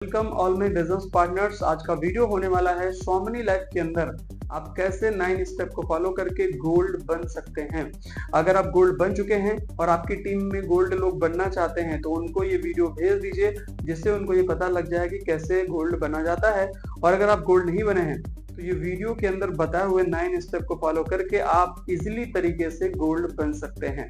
Welcome all my business partners. आज का video होने वाला है स्वामिनी लाइफ के अंदर आप कैसे 9 स्टेप को फॉलो करके गोल्ड बन सकते हैं। अगर आप गोल्ड बन चुके हैं और आपकी टीम में गोल्ड लोग बनना चाहते हैं तो उनको ये वीडियो भेज दीजिए, जिससे उनको ये पता लग जाए कि कैसे गोल्ड बना जाता है। और अगर आप गोल्ड नहीं बने हैं तो ये वीडियो के अंदर बताए हुए 9 स्टेप को फॉलो करके आप इजीली तरीके से गोल्ड बन सकते हैं।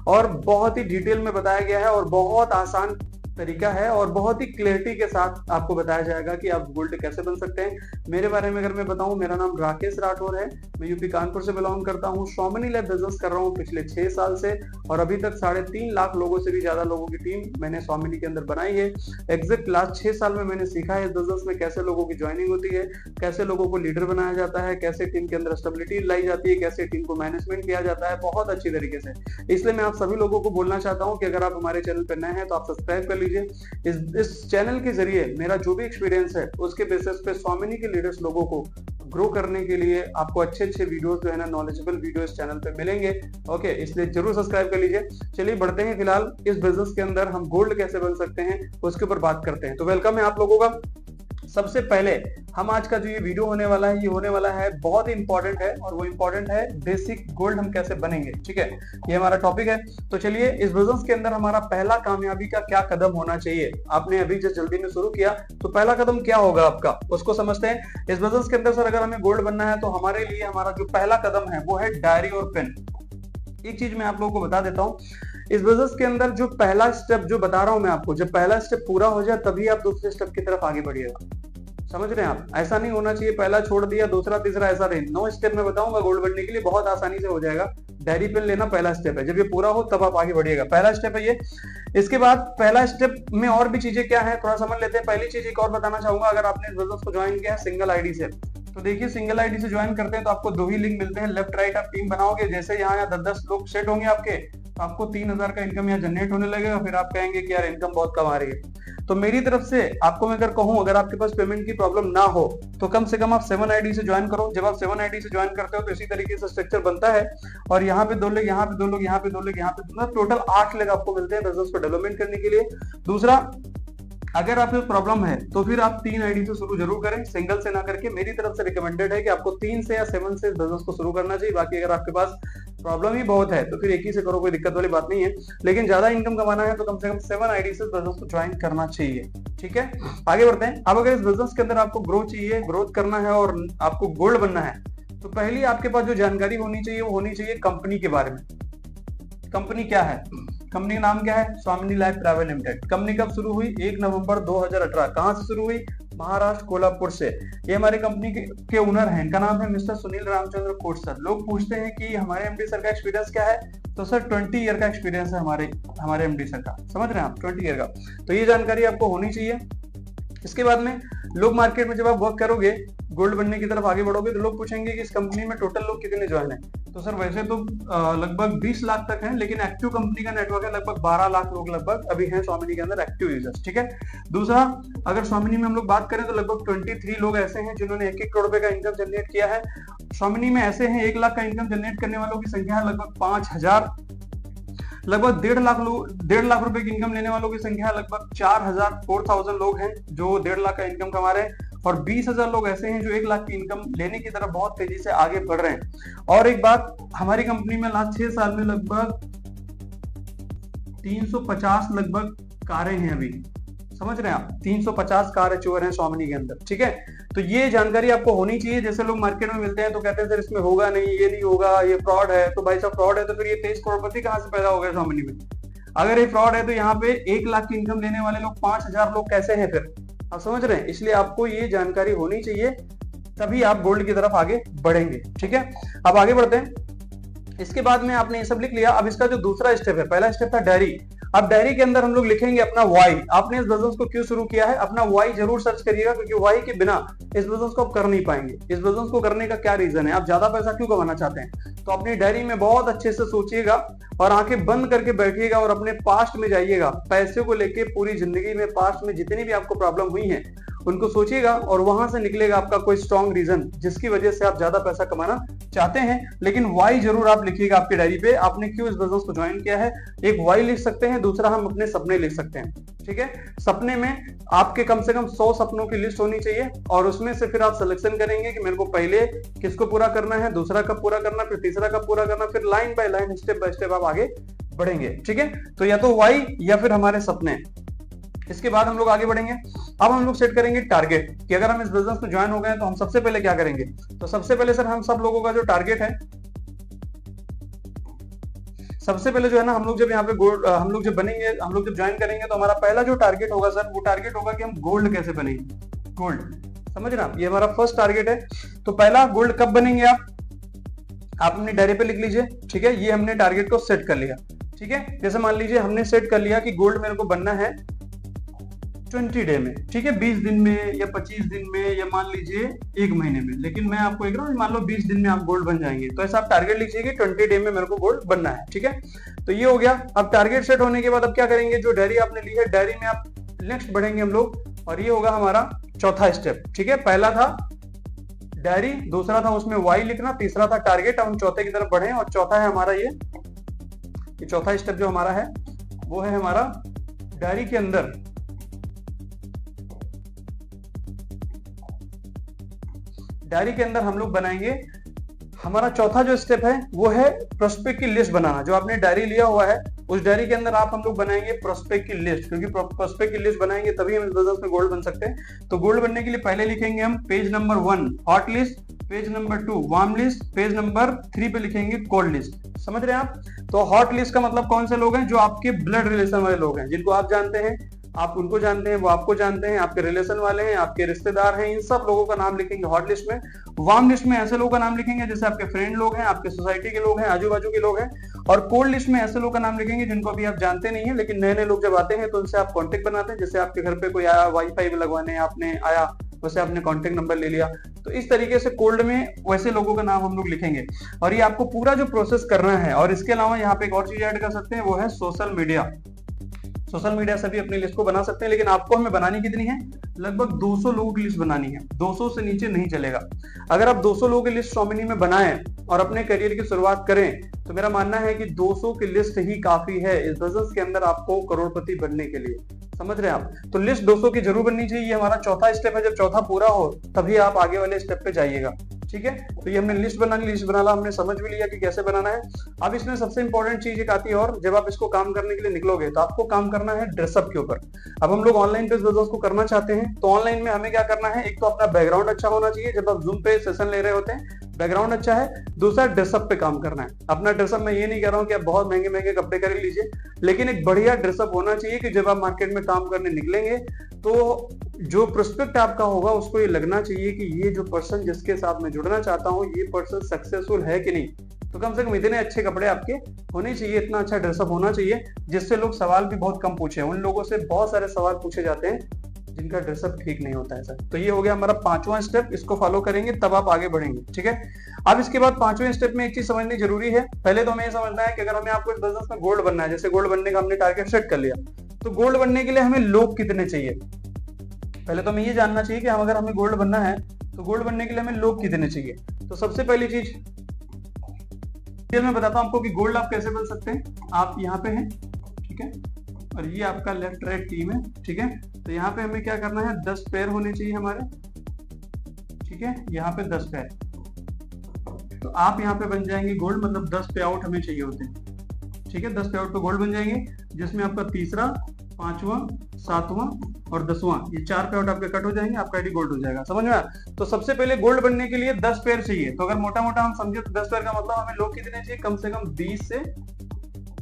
और बहुत ही डिटेल में बताया गया है और बहुत आसान तरीका है और बहुत ही क्लैरिटी के साथ आपको बताया जाएगा कि आप गोल्ड कैसे बन सकते हैं। मेरे बारे में अगर मैं बताऊं, मेरा नाम राकेश राठौर है, मैं यूपी कानपुर से बिलोंग करता हूं। स्वामिनी लैब बिजनेस कर रहा हूं पिछले 6 साल से और अभी तक 3.5 लाख लोगों से भी ज्यादा लोगों की टीम मैंने स्वामिनी के अंदर बनाई है। एग्जैक्ट लास्ट 6 साल में मैंने सीखा है इस बिजनेस में कैसे लोगों की ज्वाइनिंग होती है, कैसे लोगों को लीडर बनाया जाता है, कैसे टीम के अंदर स्टेबिलिटी लाई जाती है, कैसे टीम को मैनेजमेंट किया जाता है बहुत अच्छी तरीके से। इसलिए मैं आप सभी लोगों को बोलना चाहता हूं कि अगर आप हमारे चैनल पर नए हैं तो आप सब्सक्राइब कर लीजिए। इस चैनल के जरिए मेरा जो भी एक्सपीरियंस है उसके बेसिस पे स्वामिनी के लीडर्स लोगों को ग्रो करने के लिए आपको अच्छे वीडियोस जो है ना, नॉलेजेबल वीडियो इस चैनल पे मिलेंगे। ओके, इसलिए जरूर सब्सक्राइब कर लीजिए। चलिए बढ़ते हैं, फिलहाल इस बिजनेस के अंदर हम गोल्ड कैसे बन सकते हैं उसके ऊपर बात करते हैं। तो वेलकम है आप लोगों का। सबसे पहले हम आज का जो ये वीडियो होने वाला है, ये होने वाला है बहुत ही इंपॉर्टेंट है और वो इंपॉर्टेंट है बेसिक गोल्ड हम कैसे बनेंगे। ठीक है, ये हमारा टॉपिक है। तो चलिए, इस बिजनेस के अंदर हमारा पहला कामयाबी का क्या कदम होना चाहिए। आपने अभी जो जल्दी में शुरू किया तो पहला कदम क्या होगा आपका, उसको समझते हैं। इस बिजनेस के अंदर सर अगर हमें गोल्ड बनना है तो हमारे लिए हमारा जो पहला कदम है वो है डायरी और पेन। एक चीज मैं आप लोगों को बता देता हूँ, इस बिजनेस के अंदर जो पहला स्टेप जो बता रहा हूं मैं आपको, जब पहला स्टेप पूरा हो जाए तभी आप दूसरे स्टेप की तरफ आगे बढ़िएगा। समझ रहे हैं आप? ऐसा नहीं होना चाहिए पहला छोड़ दिया दूसरा तीसरा, ऐसा नहीं। 9 स्टेप में बताऊंगा गोल्ड बनने के लिए, बहुत आसानी से हो जाएगा। डायरी पेन लेना पहला स्टेप है, जब ये पूरा हो तब आप आगे बढ़िएगा। पहला स्टेप है ये। इसके बाद पहला स्टेप में और भी चीजें क्या है थोड़ा समझ लेते हैं। पहली चीज एक और बताना चाहूंगा, अगर आपने इस बिजनेस को ज्वाइन किया है सिंगल आईडी से, तो देखिए सिंगल आईडी से ज्वाइन करते हैं तो आपको 2 ही लिंक मिलते हैं। लेफ्ट राइट आप टीम बनाओगे, जैसे यहाँ 10-10 लोग सेट होंगे आपके, तो आपको 3000 का इनकम यहाँ जनरेट होने लगेगा। फिर आप कहेंगे कि यार इनकम बहुत कम आ रही है। तो मेरी तरफ से आपको मैं अगर कहूं, अगर आपके पास पेमेंट की प्रॉब्लम ना हो तो कम से कम आप 7 आईडी से ज्वाइन करो। जब आप 7 आईडी से ज्वाइन करते हो तो इसी तरीके से स्ट्रक्चर बनता है और यहाँ पे 2 लोग, यहाँ पे 2 लोग, यहाँ पे 2 लोग, यहाँ पे 2 लोग, टोटल 8 लोग आपको मिलते हैं बिजनेस को डेवलपमेंट करने के लिए। दूसरा, अगर आपको प्रॉब्लम है तो फिर आप 3 आईडी से शुरू जरूर करें, सिंगल से ना करके। मेरी तरफ से रिकमेंडेड है कि आपको 3 से या 7 से बिजनेस को शुरू करना चाहिए। बाकी अगर आपके पास प्रॉब्लम ही बहुत है तो फिर एक ही से करो, कोई दिक्कत वाली बात नहीं है। लेकिन ज्यादा इनकम कमाना है तो कम से कम 7 आईडी से बिजनेस को ज्वाइन करना चाहिए। ठीक है, आगे बढ़ते हैं। अब अगर इस बिजनेस के अंदर आपको ग्रोथ चाहिए, ग्रोथ करना है और आपको गोल्ड बनना है, तो पहली आपके पास जो जानकारी होनी चाहिए वो होनी चाहिए कंपनी के बारे में। कंपनी क्या है, कंपनी का नाम क्या है? स्वामिनी लाइफ प्राइवेट लिमिटेड। कंपनी कब शुरू हुई? 1 नवंबर 2018। कहां से शुरू हुई? महाराष्ट्र कोल्हापुर से। ये हमारी कंपनी के ओनर हैं, इनका नाम है मिस्टर सुनील रामचंद्र कोट सर। लोग पूछते हैं कि हमारे एमडी सर का एक्सपीरियंस क्या है, तो सर 20 ईयर का एक्सपीरियंस है हमारे एमडी सर का। समझ रहे हैं आप? 20 ईयर का। तो ये जानकारी आपको होनी चाहिए। इसके बाद में लोग मार्केट में जब आप वर्क करोगे, गोल्ड बनने की तरफ आगे बढ़ोगे, तो लोग पूछेंगे कि इस कंपनी में टोटल लोग कितने ज्वाइन है। तो सर वैसे तो लगभग 20 लाख तक हैं, लेकिन एक्टिव कंपनी का नेटवर्क है लगभग 12 लाख लोग लगभग अभी हैं स्वामिनी के अंदर एक्टिव यूजर्स। ठीक है। दूसरा, अगर स्वामिनी में हम लोग बात करें तो लगभग 23 लोग ऐसे हैं जिन्होंने 1-1 करोड़ रुपए का इनकम जनरेट किया है। स्वामिनी में ऐसे हैं 1 लाख का इनकम जनरेट करने वालों की संख्या है लगभग 5000। लगभग 1.5 लाख रुपए की इनकम लेने वालों की संख्या लगभग 4,000 लोग हैं जो 1.5 लाख का इनकम कमा रहे हैं। और 20,000 लोग ऐसे हैं जो 1 लाख की इनकम लेने की तरफ बहुत तेजी से आगे बढ़ रहे हैं। और एक बात, हमारी कंपनी में लास्ट 6 साल में लगभग 350 लगभग कारें हैं अभी। समझ रहे हैं आप? 350 कार अचीवर हैं स्वामिनी के अंदर। ठीक है, तो ये जानकारी आपको होनी चाहिए। जैसे लोग मार्केट में मिलते हैं तो कहते हैं सर इसमें होगा नहीं, ये नहीं होगा, ये फ्रॉड है। तो भाई साहब फ्रॉड है तो फिर ये 23 करोड़पति कहां से पैदा हो गए स्वामिनी में? अगर ये फ्रॉड है तो यहाँ पे 1 लाख की इनकम लेने वाले लोग 5000 लोग कैसे हैं फिर? आप समझ रहे हैं? इसलिए आपको ये जानकारी होनी चाहिए, तभी आप गोल्ड की तरफ आगे बढ़ेंगे। ठीक है, अब आगे बढ़ते हैं। इसके बाद में आपने ये सब लिख लिया। अब इसका जो दूसरा स्टेप है, पहला स्टेप था डायरी। अब डायरी के अंदर हम लोग लिखेंगे अपना वाई। आपने इस बिजनेस को क्यों शुरू किया है, अपना वाई जरूर सर्च करिएगा, क्योंकि वाई के बिना इस बिजनेस को आप कर नहीं पाएंगे। इस बिजनेस को करने का क्या रीजन है, आप ज्यादा पैसा क्यों कमाना चाहते हैं, तो अपनी डायरी में बहुत अच्छे से सोचिएगा और आंखें बंद करके बैठिएगा और अपने पास्ट में जाइएगा। पैसे को लेके पूरी जिंदगी में पास्ट में जितनी भी आपको प्रॉब्लम हुई है उनको सोचिएगा और वहां से निकलेगा आपका कोई स्ट्रॉन्ग रीजन जिसकी वजह से आप ज्यादा पैसा कमाना चाहते हैं, लेकिन वाई जरूर आप लिखिएगा आपकी डायरी पे, आपने क्यों इस बिजनेस को ज्वाइन किया है। एक वाई लिख सकते हैं, दूसरा हम अपने सपने लिख सकते हैं, ठीक है। सपने में आपके कम से कम 100 सपनों की लिस्ट होनी चाहिए और उसमें से फिर आप सिलेक्शन करेंगे कि मेरे को पहले किसको पूरा करना है, दूसरा कब पूरा करना, फिर तीसरा कब पूरा करना, फिर line by line step by step आप आगे बढ़ेंगे, ठीक है। तो या तो वाई या फिर हमारे सपने। इसके बाद हम लोग आगे बढ़ेंगे। अब हम लोग सेट करेंगे टारगेट कि अगर हम इस बिजनेस में ज्वाइन हो गए तो हम सबसे पहले क्या करेंगे। तो सबसे पहले सर हम सब लोगों का जो टारगेट है, सबसे पहले जो है ना, हम लोग जब यहाँ पे गोल्ड, हम लोग जब बनेंगे, हम लोग जब ज्वाइन करेंगे तो हमारा पहला जो टारगेट होगा सर, वो टारगेट होगा कि हम गोल्ड कैसे बनेंगे। गोल्ड, समझ रहे आप, ये हमारा फर्स्ट टारगेट है। तो पहला गोल्ड कब बनेंगे आप अपनी डायरी पे लिख लीजिए, ठीक है। ये हमने टारगेट को सेट कर लिया, ठीक है। जैसे मान लीजिए हमने सेट कर लिया कि गोल्ड मेरे को बनना है 20 डे में, ठीक है, 20 दिन में या 25 दिन में या मान लीजिए 1 महीने में। लेकिन मैं आपको एक मान लो 20 दिन में आप गोल्ड बन जाएंगे, तो ऐसा आप टारगेट लिखिए कि 20 डे में मेरे को गोल्ड बनना है, ठीक है। तो ये हो गया। अब टारगेट सेट होने के बाद अब क्या करेंगे, जो डायरी आपने ली है, डायरी में आप नेक्स्ट बढ़ेंगे हम लोग, और ये होगा हमारा चौथा स्टेप, ठीक है। पहला था डायरी, दूसरा था उसमें वाई लिखना, तीसरा था टारगेट। हम चौथे की तरफ बढ़े और चौथा है हमारा ये चौथा स्टेप जो हमारा है वो है हमारा डायरी के अंदर हम लोग बनाएंगे। हमारा चौथा जो स्टेप है वो है प्रोस्पेक्ट की लिस्ट बनाना। जो आपने डायरी लिया हुआ है उस डायरी के अंदर हम लोग बनाएंगे प्रोस्पेक्ट की लिस्ट, क्योंकि प्रोस्पेक्ट की लिस्ट बनाएंगे तभी हम इस बिजनेस में गोल्ड बन सकते हैं। तो गोल्ड बनने के लिए पहले लिखेंगे हम page number 1 hot list, page number 2 warm list, page number 3 पे लिखेंगे कोल्ड लिस्ट। समझ रहे हैं आप। तो हॉट लिस्ट का मतलब कौन से लोग हैं, जो आपके ब्लड रिलेशन वाले लोग हैं, जिनको आप जानते हैं, आप उनको जानते हैं, वो आपको जानते हैं, आपके रिलेशन वाले हैं, आपके रिश्तेदार हैं, इन सब लोगों का नाम लिखेंगे हॉट लिस्ट में। वार्म लिस्ट में ऐसे लोगों का नाम लिखेंगे जैसे आपके फ्रेंड लोग हैं, आपके सोसाइटी के लोग हैं, आजू बाजू के लोग हैं। और कोल्ड लिस्ट में ऐसे लोग का नाम लिखेंगे जिनको अभी आप जानते नहीं है, लेकिन नए नए लोग जब आते हैं तो उनसे आप कॉन्टेक्ट बनाते हैं। जैसे आपके घर पे कोई आया वाईफाई लगवाने, आपने आया, वैसे आपने कॉन्टेक्ट नंबर ले लिया। तो इस तरीके से कोल्ड में वैसे लोगों का नाम हम लोग लिखेंगे। और ये आपको पूरा जो प्रोसेस करना है। और इसके अलावा यहाँ पे एक और चीज ऐड कर सकते हैं, वो है सोशल मीडिया। सोशल मीडिया से भी अपनी लिस्ट को बना सकते हैं, लेकिन आपको हमें बनानी कितनी है, लगभग 200 लोगों की लिस्ट बनानी है। 200 से नीचे नहीं चलेगा। अगर आप 200 लोगों की लिस्ट स्वामिनी में बनाएं और अपने करियर की शुरुआत करें, तो मेरा मानना है कि 200 की लिस्ट ही काफी है इस बिजनेस के अंदर आपको करोड़पति बनने के लिए। समझ रहे हैं आप। तो लिस्ट 200 की जरूर बननी चाहिए। ये हमारा चौथा स्टेप है। जब चौथा पूरा हो तभी आप आगे वाले स्टेप पे जाइएगा, ठीक है। तो ये हमने लिस्ट बनाना हमने समझ भी लिया कि कैसे बनाना है। अब इसमें सबसे इंपॉर्टेंट चीज एक आती है, और जब आप इसको काम करने के लिए निकलोगे तो आपको काम करना है ड्रेसअप के ऊपर। अब हम लोग ऑनलाइन पे इस बिजनेस को करना चाहते हैं, तो ऑनलाइन में हमें क्या करना है, एक तो अपना बैकग्राउंड अच्छा होना चाहिए। जब आप जूम पे सेशन ले रहे होते हैं, बैकग्राउंड अच्छा है। दूसरा ड्रेसअप पे काम करना है। अपना ड्रेसअप मैं ये नहीं कह रहा हूँ कि आप बहुत महंगे महंगे कपड़े खरीद लीजिए, लेकिन एक बढ़िया ड्रेसअप होना चाहिए कि जब आप मार्केट में काम करने निकलेंगे तो जो प्रोस्पेक्ट आपका होगा उसको ये लगना चाहिए कि ये जो पर्सन जिसके साथ मैं जुड़ना चाहता हूँ, ये पर्सन सक्सेसफुल है कि नहीं। तो कम से कम इतने अच्छे कपड़े आपके होने चाहिए, इतना अच्छा ड्रेसअप होना चाहिए जिससे लोग सवाल भी बहुत कम पूछे। उन लोगों से बहुत सारे सवाल पूछे जाते हैं जिनका ड्रेसअप ठीक नहीं होता है सर। तो ये हो गया हमारा 5वां स्टेप। इसको फॉलो करेंगे तब आप आगे बढ़ेंगे, ठीक है। अब इसके बाद 5वें स्टेप में एक चीज समझनी जरूरी है। पहले तो हमें ये समझना है कि अगर हमें आपको इस बिजनेस में गोल्ड बनना है, जैसे गोल्ड बनने का हमने टारगेट सेट कर लिया, तो गोल्ड बनने के लिए हमें लोग कितने चाहिए। पहले तो हमें ये जानना चाहिए कि अगर हमें गोल्ड बनना है तो गोल्ड बनने के लिए हमें लोग कितने चाहिए। तो सबसे पहली चीज मैं बताता हूं आपको कि गोल्ड आप कैसे बन सकते हैं। आप यहाँ पे हैं, ठीक है, और ये आपका लेफ्ट राइट टीम है, ठीक है। तो यहाँ पे हमें क्या करना है, 10 पेयर होने चाहिए हमारे, ठीक है। यहाँ पे 10 पेयर, तो आप यहाँ पे बन जाएंगे गोल्ड, मतलब 10 पे आउट हमें चाहिए होते हैं, ठीक है। 10 पे आउट पे गोल्ड बन जाएंगे, जिसमें आपका तीसरा, 5वां, 7वां और 10वां, ये 4 पे आउट आपके कट हो जाएंगे, आपका आईडी गोल्ड हो जाएगा। समझ में आया। तो सबसे पहले गोल्ड बनने के लिए 10 पेयर चाहिए। तो अगर मोटा मोटा हम समझे तो 10 पेयर का मतलब हमें लोग कितने चाहिए, कम से कम 20 से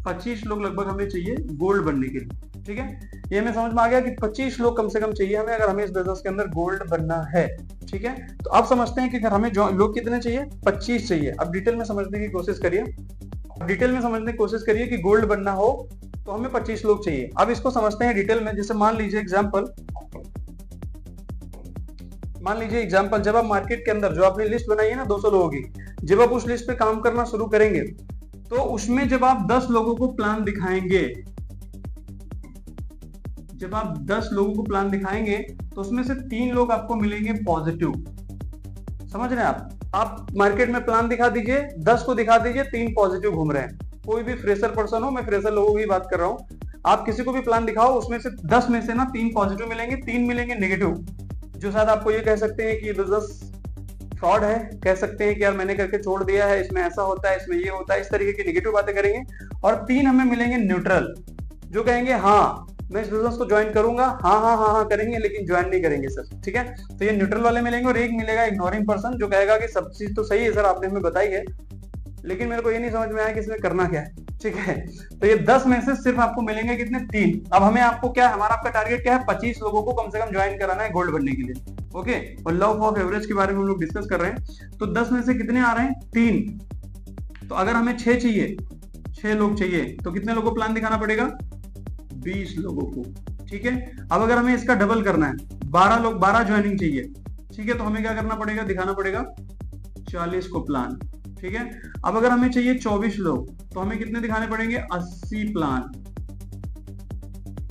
25 लोग लगभग हमें चाहिए गोल्ड बनने के लिए, ठीक है। ये हमें समझ में आ गया कि 25 लोग कम से कम चाहिए हमें, अगर हमें इस बिजनेस के अंदर गोल्ड बनना है, ठीक है। तो अब समझते हैं कि अगर हमें लोग कितने चाहिए, 25 चाहिए। अब डिटेल में समझने की कोशिश करिए, कि गोल्ड बनना हो तो हमें 25 लोग चाहिए। अब इसको समझते हैं डिटेल में। जैसे मान लीजिए एग्जाम्पल, जब आप मार्केट के अंदर जो आपने लिस्ट बनाई है ना 200 लोगों की, जब आप उस लिस्ट पे काम करना शुरू करेंगे तो उसमें जब आप 10 लोगों को प्लान दिखाएंगे, तो उसमें से 3 लोग आपको मिलेंगे पॉजिटिव। समझ रहे हैं आप। आप मार्केट में प्लान दिखा दीजिए, 10 को दिखा दीजिए, 3 पॉजिटिव घूम रहे हैं। कोई भी फ्रेशर पर्सन हो, मैं फ्रेशर लोगों की बात कर रहा हूँ, आप किसी को भी प्लान दिखाओ, उसमें से 10 में से ना 3 पॉजिटिव मिलेंगे, 3 मिलेंगे नेगेटिव, जो शायद आपको ये कह सकते हैं कि ये बिजनेस फ्रॉड है, कह सकते हैं कि यार मैंने करके छोड़ दिया है, इसमें ऐसा होता है, इसमें ये होता है, इस तरीके की नेगेटिव बातें करेंगे। और 3 हमें मिलेंगे न्यूट्रल, जो कहेंगे हाँ मैं इस बिजनेस को ज्वाइन करूंगा, हाँ हाँ हाँ हाँ करेंगे, लेकिन ज्वाइन नहीं करेंगे सर, ठीक है। तो ये न्यूट्रल वाले मिलेंगे। और एक मिलेगा इग्नोरिंग पर्सन, जो कहेगा कि सब चीज तो सही है सर, आपने हमें बताई है, लेकिन मेरे को ये नहीं समझ में आया कि इसमें करना क्या है, ठीक है। तो ये 10 में से सिर्फ आपको मिलेंगे कितने, 3। अब हमें आपको क्या, हमारा आपका टारगेट क्या है, 25 लोगों को कम से कम ज्वाइन कराना है गोल्ड बनने के लिए, ओके। और लॉ ऑफ एवरेज के बारे में हम लोग डिस्कस कर रहे हैं। तो 10 में से कितने आ रहे हैं, 3। तो अगर हमें 6 चाहिए, 6 लोग चाहिए, तो कितने लोगों को प्लान दिखाना पड़ेगा, 20 लोगों को, ठीक है। अब अगर हमें इसका डबल करना है, 12 लोग, 12 ज्वाइनिंग चाहिए, ठीक है, तो हमें क्या करना पड़ेगा, दिखाना पड़ेगा 40 को प्लान, ठीक है। अब अगर हमें चाहिए 24 लोग, तो हमें कितने दिखाने पड़ेंगे, 80 प्लान,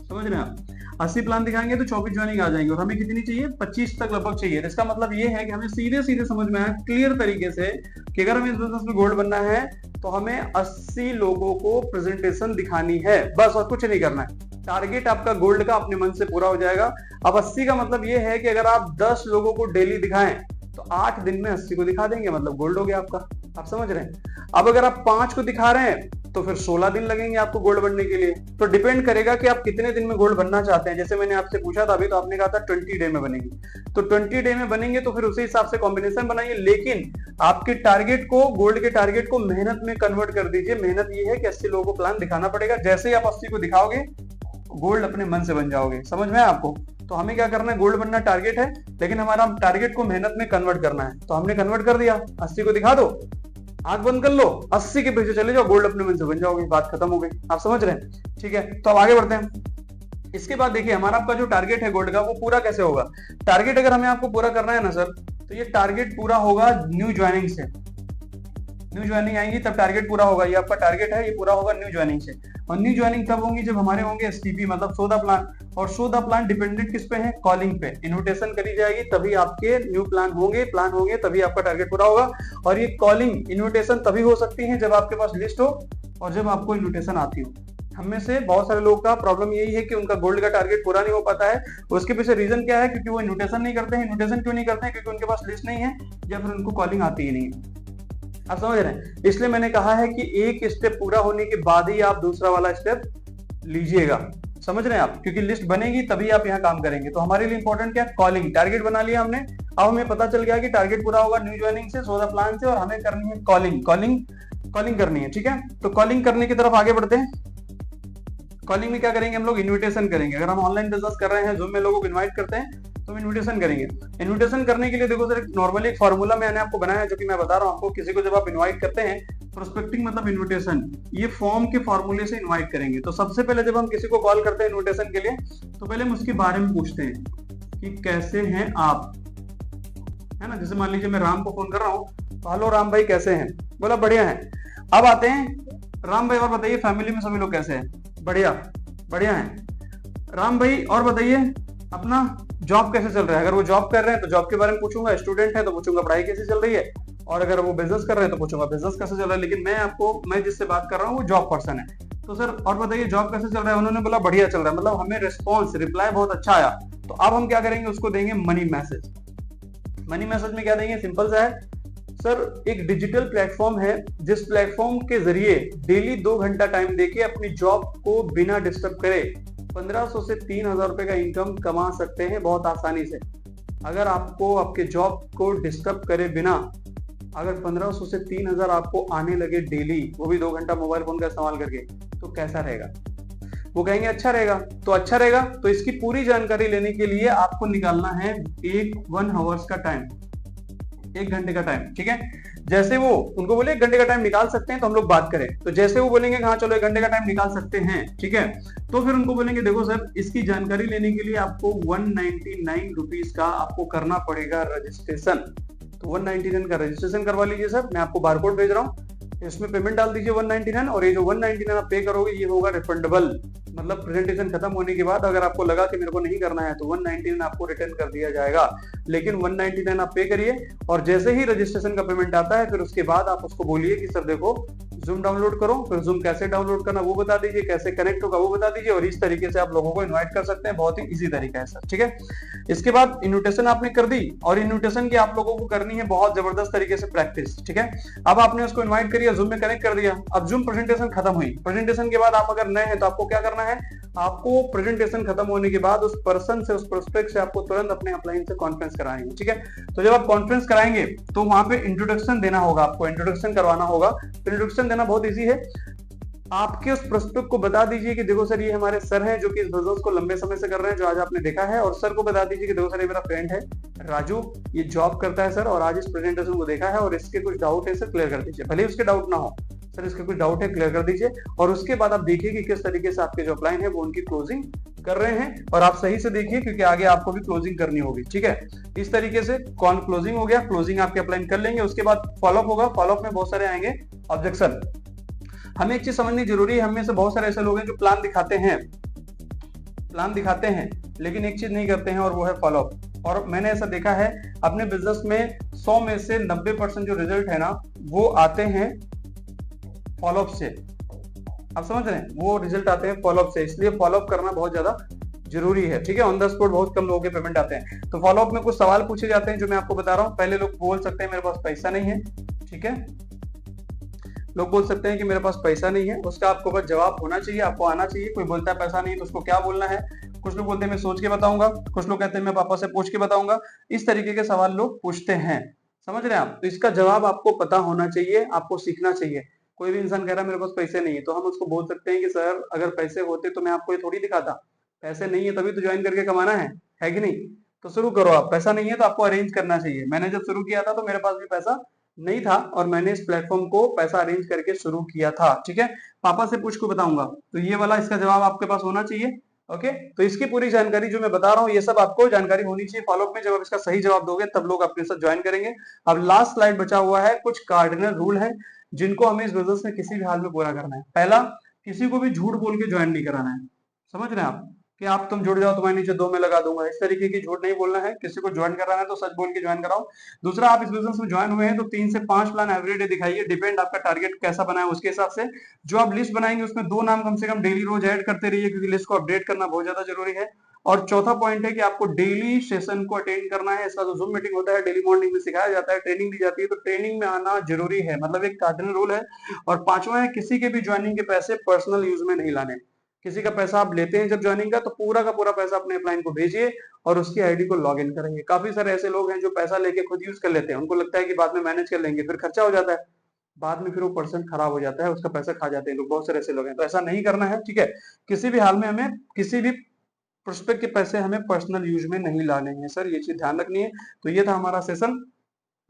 समझ रहे हैं आप। 80 प्लान दिखाएंगे तो 24 ज्वाइनिंग आ जाएंगे। और हमें कितनी चाहिए, 25 तक लगभग चाहिए। इसका मतलब ये है कि हमें सीधे सीधे समझ में आया क्लियर तरीके से कि अगर हमें इस बिजनेस में गोल्ड बनना है तो हमें 80 लोगों को प्रेजेंटेशन दिखानी है, बस, और कुछ नहीं करना है। टारगेट आपका गोल्ड का अपने मन से पूरा हो जाएगा। अब 80 का मतलब ये है कि अगर आप 10 लोगों को डेली दिखाएं तो 8 दिन में 80 को दिखा देंगे, मतलब गोल्ड हो गया आपका, आप समझ रहे हैं। अब अगर आप 5 को दिखा रहे हैं तो फिर 16 दिन लगेंगे आपको गोल्ड बनने के लिए। तो डिपेंड करेगा कि आप कितने दिन में गोल्ड बनना चाहते हैं। जैसे मैंने आपसे पूछा था अभी, तो आपने कहा था 20 डे में बनेगी, तो 20 डे में बनेंगे तो फिर उसी हिसाब से कॉम्बिनेशन बनाइए। लेकिन आपके टारगेट को, गोल्ड के टारगेट को मेहनत में कन्वर्ट कर दीजिए। मेहनत ये है कि 80 लोगों को प्लान दिखाना पड़ेगा। जैसे ही आप 80 को दिखाओगे, गोल्ड अपने मन से बन जाओगे। समझ में आपको। तो हमें क्या करना है, गोल्ड बनना टारगेट है, लेकिन हमारा टारगेट को मेहनत में कन्वर्ट करना है। तो हमने कन्वर्ट कर दिया, 80 को दिखा दो, आंख बंद कर लो, 80 के पीछे चले जाओ, गोल्ड अपने मन से बन जाओगे, बात खत्म हो गई। आप समझ रहे हैं, ठीक है। तो अब आगे बढ़ते हैं। इसके बाद देखिए हमारा आपका जो टारगेट है गोल्ड का, वो पूरा कैसे होगा। टारगेट अगर हमें आपको पूरा करना है ना सर, तो ये टारगेट पूरा होगा न्यू ज्वाइनिंग से। न्यू ज्वाइनिंग आएंगी तब टारगेट पूरा होगा। ये आपका टारगेट है, ये पूरा होगा न्यू ज्वाइनिंग से। और न्यू ज्वाइनिंग तब होंगी जब हमारे होंगे एसटीपी, मतलब सौदा प्लान। और सौदा प्लान डिपेंडेंट किस पे है, कॉलिंग पे। इन्विटेशन करी जाएगी तभी आपके न्यू प्लान होंगे तभी आपका टारगेट पूरा होगा। और ये कॉलिंग इन्विटेशन तभी हो सकती है जब आपके पास लिस्ट हो और जब आपको इन्विटेशन आती हो। हम में से बहुत सारे लोगों का प्रॉब्लम यही है कि उनका गोल्ड का टारगेट पूरा नहीं हो पाता है। उसके पीछे रीजन क्या है, क्योंकि वो इन्विटेशन नहीं करते हैं। इन्विटेशन क्यों नहीं करते हैं, क्योंकि उनके पास लिस्ट नहीं है या फिर उनको कॉलिंग आती ही नहीं है। आप समझ रहे हैं। इसलिए मैंने कहा है कि एक स्टेप पूरा होने के बाद ही आप दूसरा वाला स्टेप लीजिएगा। समझ रहे हैं आप, क्योंकि लिस्ट बनेगी तभी आप यहाँ काम करेंगे। तो हमारे लिए इंपॉर्टेंट क्या, कॉलिंग। टारगेट बना लिया हमने। अब हमें पता चल गया कि टारगेट पूरा होगा न्यू ज्वाइनिंग से, सौदा प्लान से, और हमें करनी है कॉलिंग करनी है, ठीक है। तो कॉलिंग करने की तरफ आगे बढ़ते हैं। कॉलिंग में क्या करेंगे हम लोग, इन्विटेशन करेंगे। अगर हम ऑनलाइन बिजनेस कर रहे हैं, जूम में लोगों को इन्वाइट करते हैं, तो हम इन्विटेशन करेंगे। इन्विटेशन करने के लिए देखो सर, नॉर्मली एक फॉर्मूला मैंने आपको बनाया है, जो कि मैं बता रहा हूँ आपको। किसी को जब आप इन्वाइट करते हैं, प्रोस्पेक्टिंग मतलब इन्विटेशन, ये फॉर्म के फॉर्मूले से इन्वाइट करेंगे। तो सबसे पहले जब हम किसी को कॉल करते हैं इन्विटेशन के लिए, तो पहले हम उसके बारे में पूछते हैं कि कैसे हैं आप, है ना। जैसे मान लीजिए मैं राम को फोन कर रहा हूँ, तो हेलो राम भाई कैसे हैं, बोला बढ़िया है। अब आते हैं, राम भाई और बताइए फैमिली में सभी लोग कैसे हैं, बढ़िया हैं। राम भाई और बताइए अपना जॉब कैसे चल रहा है। अगर वो जॉब कर रहे हैं तो जॉब के बारे में पूछूंगा, स्टूडेंट है तो पूछूंगा पढ़ाई कैसे चल रही है, और अगर वो बिजनेस कर रहे हैं तो पूछूंगा बिजनेस कैसे चल रहा है। लेकिन मैं जिससे बात कर रहा हूँ वो जॉब पर्सन है। तो सर और बताइए जॉब कैसे चल रहा है, उन्होंने बोला बढ़िया चल रहा है, मतलब हमें रिप्लाई बहुत अच्छा आया। तो अब हम क्या करेंगे, उसको देंगे मनी मैसेज। मनी मैसेज में क्या देंगे, सिंपल सा है सर, एक डिजिटल प्लेटफॉर्म है जिस प्लेटफॉर्म के जरिए डेली 2 घंटा टाइम देके अपनी जॉब को बिना डिस्टर्ब करे 1500 से 3000 रुपए का इनकम कमा सकते हैं बहुत आसानी से। अगर आपको आपके जॉब को डिस्टर्ब करे बिना अगर 1500 से 3000 आपको आने लगे डेली, वो भी 2 घंटा मोबाइल फोन का इस्तेमाल करके, तो कैसा रहेगा। वो कहेंगे अच्छा रहेगा। तो अच्छा रहेगा तो इसकी पूरी जानकारी लेने के लिए आपको निकालना है 1 आवर्स का टाइम, 1 घंटे का टाइम, ठीक है। जैसे वो उनको बोले 1 घंटे का टाइम निकाल सकते हैं तो हम लोग बात करें, तो जैसे वो बोलेंगे हाँ चलो 1 घंटे का टाइम निकाल सकते हैं, ठीक है, तो फिर उनको बोलेंगे देखो सर इसकी जानकारी लेने के लिए आपको 199 रुपीज का आपको करना पड़ेगा रजिस्ट्रेशन। तो 199 का रजिस्ट्रेशन करवा लीजिए सर, मैं आपको बारकोड भेज रहा हूँ, इसमें पेमेंट डाल दीजिए 199, और ये जो 199 आप पे करोगे ये होगा रिफंडेबल। मतलब प्रेजेंटेशन खत्म होने के बाद अगर आपको लगा कि मेरे को नहीं करना है तो 199 आपको रिटर्न कर दिया जाएगा, लेकिन 199 आप पे करिए और जैसे ही रजिस्ट्रेशन का पेमेंट आता है फिर उसके बाद आप उसको बोलिए कि सर देखो जूम डाउनलोड करो, फिर जूम कैसे डाउनलोड करना वो बता दीजिए, कैसे कनेक्ट होगा वो बता दीजिए, और इस तरीके से आप लोगों को इन्वाइट कर सकते हैं। बहुत ही इजी तरीका है सर, ठीक है। इसके बाद इन्विटेशन आपने कर दी और इन्विटेशन की आप लोगों को करनी है बहुत जबरदस्त तरीके से प्रैक्टिस, ठीक है। अब आपने उसको इन्वाइट करिए, जूम में कनेक्ट कर दिया, अब जूम प्रेजेंटेशन खत्म हुई, प्रेजेंटेशन के बाद आप अगर नए हैं तो आपको क्या करना है, आपको प्रेजेंटेशन खत्म होने के बाद उस पर्सन से, उस प्रोस्पेक्ट से आपको तुरंत अपने अपलाइन से कॉन्फ्रेंस कराएंगे, ठीक है। तो जब आप कॉन्फ्रेंस कराएंगे तो वहां पे इंट्रोडक्शन देना होगा, आपको इंट्रोडक्शन करवाना होगा। तो इंट्रोडक्शन देना बहुत इजी है, आपके उस प्रोस्पेक्ट को बता दीजिए कि देखो सर ये हमारे सर हैं जो कि इस बिजनेस को लंबे समय से कर रहे हैं, जो आज आपने देखा है, और सर को बता दीजिए कि देखो सर ये मेरा फ्रेंड है राजू, ये जॉब करता है सर, और आज इस प्रेजेंटेशन को देखा है और इसके कुछ डाउट है सर, क्लियर कर दीजिए। भले उसके डाउट ना हो, सर इसके कुछ डाउट है क्लियर कर दीजिए। और उसके बाद आप देखिए कि किस तरीके से आपके जो अपलाइन है वो उनकी क्लोजिंग कर रहे हैं, और आप सही से देखिए क्योंकि आगे आपको भी क्लोजिंग करनी होगी, ठीक है। इस तरीके से कौन क्लोजिंग हो गया, क्लोजिंग आपके अपलाइन कर लेंगे। उसके बाद फॉलोअप होगा, फॉलोअप में बहुत सारे आएंगे ऑब्जेक्शन। हमें एक चीज समझनी जरूरी है, हम में से बहुत सारे ऐसे लोग हैं जो प्लान दिखाते हैं लेकिन एक चीज नहीं करते हैं और वो है फॉलोअप। और मैंने ऐसा देखा है अपने बिजनेस में 100 में से 90% जो रिजल्ट है ना वो आते हैं फॉलोअप से। आप समझ रहे हैं, वो रिजल्ट आते हैं फॉलोअप से, इसलिए फॉलोअप करना बहुत ज्यादा जरूरी है, ठीक है। ऑन द स्पॉट बहुत कम लोगों के पेमेंट आते हैं। तो फॉलोअप में कुछ सवाल पूछे जाते हैं जो मैं आपको बता रहा हूँ। पहले लोग बोल सकते हैं मेरे पास पैसा नहीं है, ठीक है, लोग बोल सकते हैं कि मेरे पास पैसा नहीं है, उसका आपको बस जवाब होना चाहिए, आपको आना चाहिए। कोई बोलता है पैसा नहीं तो उसको क्या बोलना है, कुछ लोग बोलते हैं मैं सोच के बताऊंगा, कुछ लोग कहते हैं मैं पापा से पूछ के बताऊंगा। इस तरीके के सवाल लोग पूछते हैं, समझ रहे हैं आप। तो इसका जवाब आपको पता होना चाहिए, आपको सीखना चाहिए। कोई भी इंसान कह रहा है मेरे पास पैसे नहीं है तो हम उसको बोल सकते हैं कि सर अगर पैसे होते तो मैं आपको ये थोड़ी दिखाता, पैसे नहीं है तभी तो ज्वाइन करके कमाना है कि नहीं। तो शुरू करो आप, पैसा नहीं है तो आपको अरेंज करना चाहिए। मैंने जब शुरू किया था तो मेरे पास भी पैसा नहीं था और मैंने इस प्लेटफॉर्म को पैसा अरेंज करके शुरू किया था, ठीक है। पापा से पूछ के बताऊंगा, तो ये वाला इसका जवाब आपके पास होना चाहिए। ओके, तो इसकी पूरी जानकारी जो मैं बता रहा हूँ ये सब आपको जानकारी होनी चाहिए। फॉलोअप में जब आप इसका सही जवाब दोगे तब लोग अपने साथ ज्वाइन करेंगे। अब लास्ट स्लाइड बचा हुआ है, कुछ कार्डिनल रूल है जिनको हमें इस बिजनेस में किसी भी हाल में पूरा करना है। पहला, किसी को भी झूठ बोल के ज्वाइन नहीं कराना है, समझ रहे हैं आप, कि आप तुम जुड़ जाओ तुम्हारे नीचे 2 में लगा दूंगा, इस तरीके की झूठ नहीं बोलना है। किसी को ज्वाइन कराना है तो सच बोल के ज्वाइन कराओ। दूसरा, आप इस बिजनेस में ज्वाइन हुए हैं तो 3 से 5 प्लान एवरीडे दिखाइए, डिपेंड आपका टारगेट कैसा बना है उसके हिसाब से। जो आप लिस्ट बनाएंगे उसमें 2 नाम कम से कम डेली रोज ऐड करते रहिए क्योंकि लिस्ट को अपडेट करना बहुत ज्यादा जरूरी है। और चौथा पॉइंट है कि आपको डेली सेशन को अटेंड करना है। इसका जो जूम मीटिंग होता है डेली मॉर्निंग में सिखाया जाता है, ट्रेनिंग दी जाती है, तो ट्रेनिंग में आना जरूरी है, मतलब एक कार्डिनल रूल है। और पांचवा है, किसी के भी ज्वाइनिंग के पैसे पर्सनल यूज में नहीं लाने। किसी का पैसा आप लेते हैं जब ज्वाइनिंग का तो पूरा का पूरा पैसा अपने अपलाइन को भेजिए और उसकी आईडी को लॉग इन करेंगे। काफी सारे ऐसे लोग हैं जो पैसा लेके खुद यूज कर लेते हैं, उनको लगता है कि बाद में मैनेज कर लेंगे, फिर खर्चा हो जाता है, बाद में फिर वो पर्सन खराब हो जाता है, उसका पैसा खा जाते हैं लोग। बहुत सारे ऐसे लोग हैं, तो ऐसा नहीं करना है, ठीक है। किसी भी हाल में हमें किसी भी प्रोस्पेक्ट के पैसे हमें पर्सनल यूज में नहीं लाने हैं सर, ये चीज ध्यान रखनी है। तो ये था हमारा सेशन,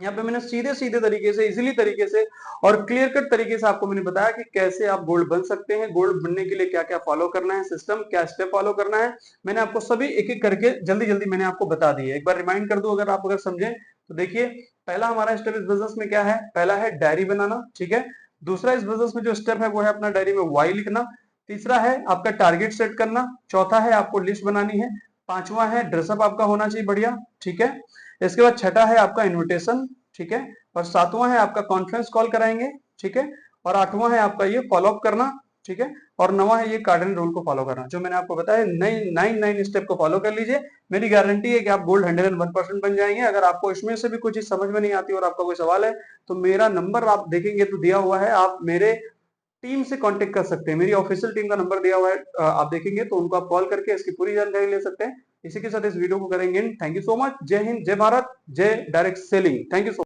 यहाँ पे मैंने सीधे सीधे तरीके से, इजीली तरीके से और क्लियर कट तरीके से आपको मैंने बताया कि कैसे आप गोल्ड बन सकते हैं। गोल्ड बनने के लिए क्या क्या फॉलो करना है, सिस्टम क्या स्टेप फॉलो करना है, मैंने आपको सभी एक एक करके जल्दी जल्दी मैंने आपको बता दिए। एक बार रिमाइंड कर दूं अगर समझे तो देखिए, पहला हमारा स्टेप इस बिजनेस में क्या है, पहला है डायरी बनाना, ठीक है। दूसरा इस बिजनेस में जो स्टेप है वो है अपना डायरी में वाई लिखना। तीसरा है आपका टारगेट सेट करना। चौथा है आपको लिस्ट बनानी है। पांचवा है ड्रेसअप आपका होना चाहिए बढ़िया, ठीक है। इसके बाद छठा है आपका इन्विटेशन, ठीक है। और सातवां है आपका कॉन्फ्रेंस कॉल कराएंगे, ठीक है। और आठवां है आपका ये फॉलोअप करना, ठीक है। और नवा है ये कार्डिनल रूल को फॉलो करना, जो मैंने आपको बताया। 9 स्टेप को फॉलो कर लीजिए, मेरी गारंटी है कि आप गोल्ड 101% बन जाएंगे। अगर आपको इसमें से भी कुछ चीज समझ में नहीं आती और आपका कोई सवाल है तो मेरा नंबर आप देखेंगे तो दिया हुआ है, आप मेरे टीम से कांटेक्ट कर सकते हैं। मेरी ऑफिशियल टीम का नंबर दिया हुआ है, आप देखेंगे तो उनको आप कॉल करके इसकी पूरी जानकारी ले सकते हैं। इसी के साथ इस वीडियो को करेंगे। Thank you so much. जय हिंद, जय भारत, जय direct selling. Thank you so much.